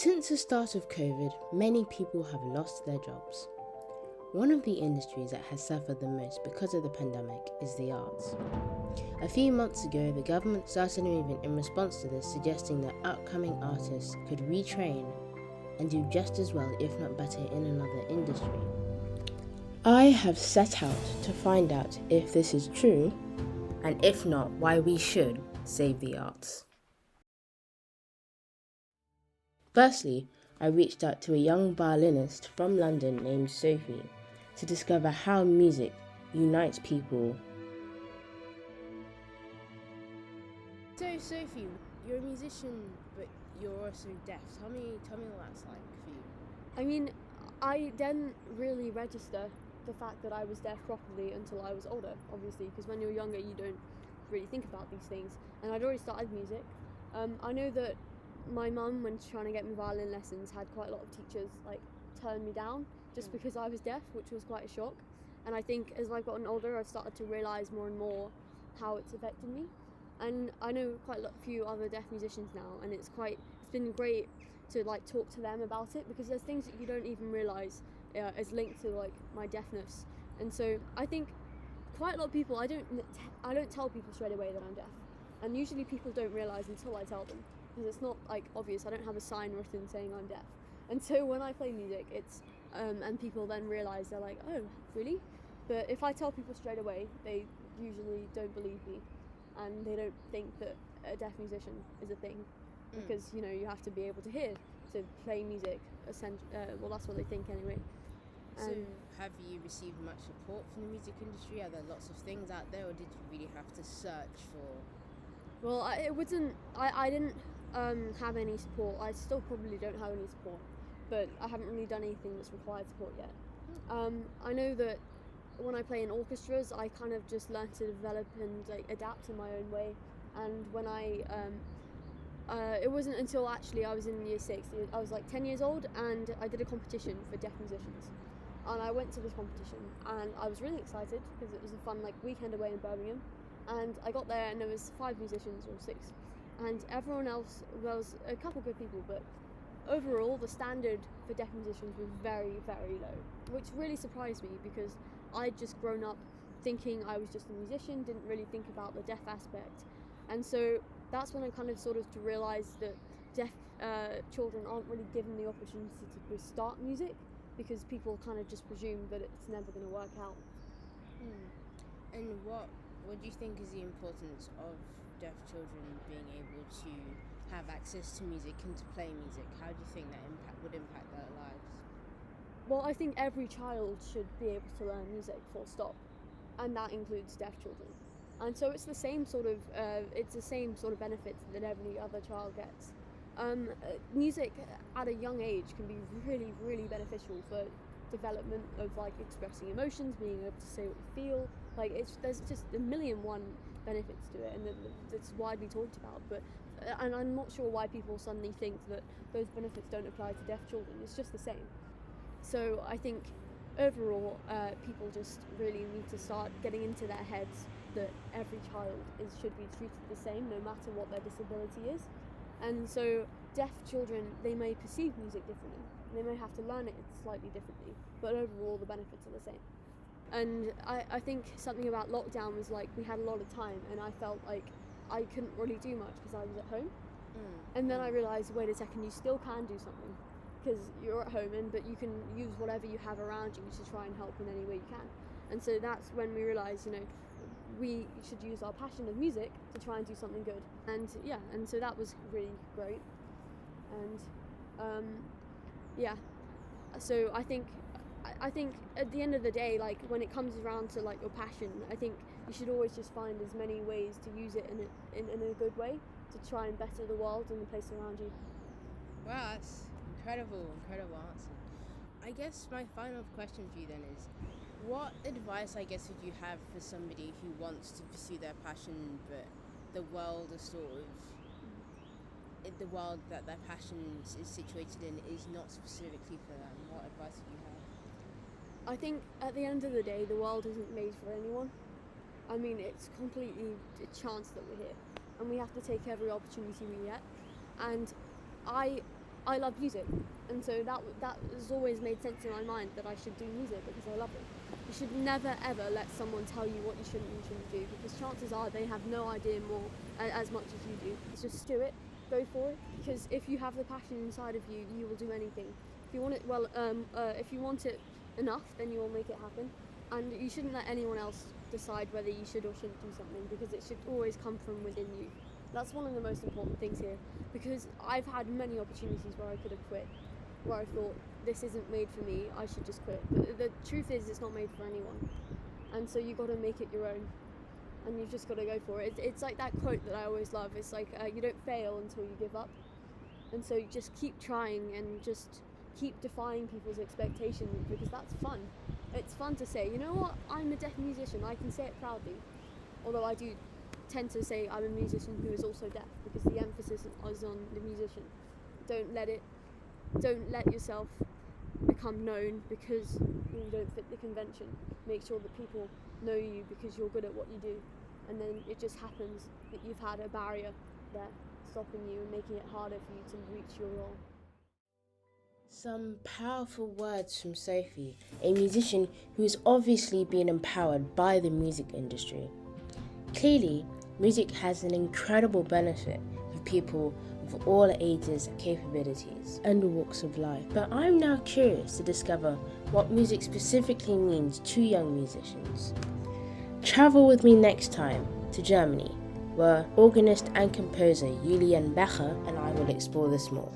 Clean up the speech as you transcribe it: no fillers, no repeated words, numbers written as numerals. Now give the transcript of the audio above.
Since the start of COVID, many people have lost their jobs. One of the industries that has suffered the most because of the pandemic is the arts. A few months ago, the government started a movement in response to this, suggesting that upcoming artists could retrain and do just as well, if not better, in another industry. I have set out to find out if this is true, and if not, why we should save the arts. Firstly, I reached out to a young violinist from London named Sophie to discover how music unites people. So Sophie, you're a musician, but you're also deaf. Tell me what that's like for you. I mean, I didn't really register the fact that I was deaf properly until I was older, obviously, because when you're younger you don't really think about these things. And I'd already started music. I know that my mum, when trying to get me violin lessons, had quite a lot of teachers turn me down just because I was deaf, which was quite a shock. And I think as I've gotten older, I've started to realise more and more how it's affected me. And I know quite a few other deaf musicians now, and it's been great to talk to them about it, because there's things that you don't even realise is linked to my deafness. And so I think quite a lot of people, I don't tell people straight away that I'm deaf, and usually people don't realise until I tell them, because it's not obvious. I don't have a sign written saying I'm deaf. And so when I play music, it's and people then realise, they're like, oh really? But if I tell people straight away, they usually don't believe me, and they don't think that a deaf musician is a thing, because you have to be able to hear to play music. Well, that's what they think anyway. So have you received much support from the music industry? Are there lots of things out there, or did you really have to search for? Well, I didn't have any support. I still probably don't have any support, but I haven't really done anything that's required support yet. I know that when I play in orchestras, I kind of just learn to develop and adapt in my own way. And when it wasn't until actually I was in year 6, I was 10 years old, and I did a competition for deaf musicians. And I went to this competition, and I was really excited because it was a fun weekend away in Birmingham. And I got there, and there was 5 musicians or 6, and everyone else, there was a couple good people, but overall the standard for deaf musicians was very, very low, which really surprised me, because I'd just grown up thinking I was just a musician, didn't really think about the deaf aspect. And so that's when I kind of realised that deaf children aren't really given the opportunity to start music, because people kind of just presume that it's never going to work out. And what do you think is the importance of deaf children being able to have access to music and to play music? How do you think that would impact their lives? Well, I think every child should be able to learn music, full stop, and that includes deaf children. And so it's the same sort of benefits that every other child gets. Music at a young age can be really, really beneficial for development of expressing emotions, being able to say what you feel. There's just a million benefits to it, and it's widely talked about. But and I'm not sure why people suddenly think that those benefits don't apply to deaf children. It's just the same. So I think overall, people just really need to start getting into their heads that every child should be treated the same, no matter what their disability is. And so deaf children, they may perceive music differently. They may have to learn it slightly differently, but overall the benefits are the same. And I think something about lockdown was we had a lot of time, and I felt like I couldn't really do much because I was at home. And then I realised, wait a second, you still can do something, because you're at home, but you can use whatever you have around you to try and help in any way you can. And so that's when we realised, we should use our passion of music to try and do something good. And so that was really great. And so I think at the end of the day, when it comes around to your passion, I think you should always just find as many ways to use it in a good way to try and better the world and the place around you. Wow, that's incredible answer. I guess my final question for you then is, what advice would you have for somebody who wants to pursue their passion, but the world that their passion is situated in is not specifically for them? What advice would you have? I think at the end of the day, the world isn't made for anyone. I mean, it's completely a chance that we're here, and we have to take every opportunity we get. And I I love music, and so that has always made sense in my mind that I should do music because I love it. You should never ever let someone tell you what you shouldn't and shouldn't do, because chances are they have no idea more as much as you do. Just do it, go for it, because if you have the passion inside of you, you will do anything. If you want it if you want it enough, then you will make it happen. And you shouldn't let anyone else decide whether you should or shouldn't do something, because it should always come from within you. That's one of the most important things here, because I've had many opportunities where I could have quit, where I thought, this isn't made for me, I should just quit. But the truth is, it's not made for anyone. And so you've got to make it your own, and you've just got to go for it. It's like that quote that I always love. It's like, you don't fail until you give up. And so you just keep trying and just keep defying people's expectations, because that's fun. It's fun to say, you know what, I'm a deaf musician, I can say it proudly. Although I do tend to say I'm a musician who is also deaf, because the emphasis is on the musician. Don't let yourself become known because you don't fit the convention. Make sure that people know you because you're good at what you do, and then it just happens that you've had a barrier there stopping you and making it harder for you to reach your role. Some powerful words from Sophie, a musician who has obviously been empowered by the music industry. Clearly, music has an incredible benefit for people of all ages, capabilities, and walks of life. But I'm now curious to discover what music specifically means to young musicians. Travel with me next time to Germany, where organist and composer Julian Becher and I will explore this more.